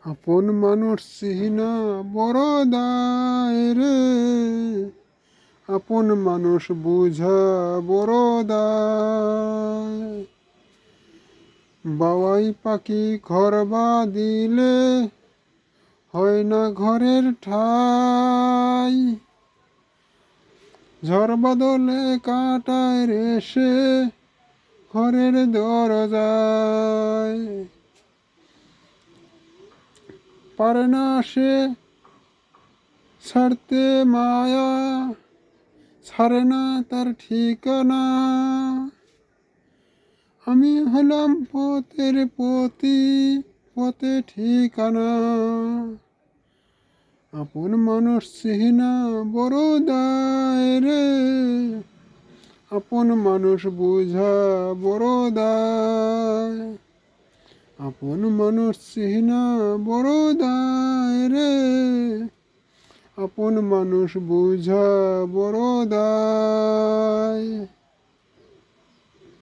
আপন মানুষ চিনা বড় দায় রে, আপন মানুষ বুঝা বড় দায়। বাবাই পাখি ঘর দিলে হয় না ঘরের ঠাই, ঝড় বাদলে কাটায় রেসে ঘরের দরজায়। পারে না সে ছাড়তে মায়া, ছাড়ে না তার ঠিকানা। আমি হলাম পথের পথি, পথে ঠিকানা। আপন মানুষ চিনা বড় দায় রে, আপন মানুষ বুঝা বড় দায়। আপন মানুষ চিনা বড় দায় রে, আপন মানুষ বুঝা বড় দায়।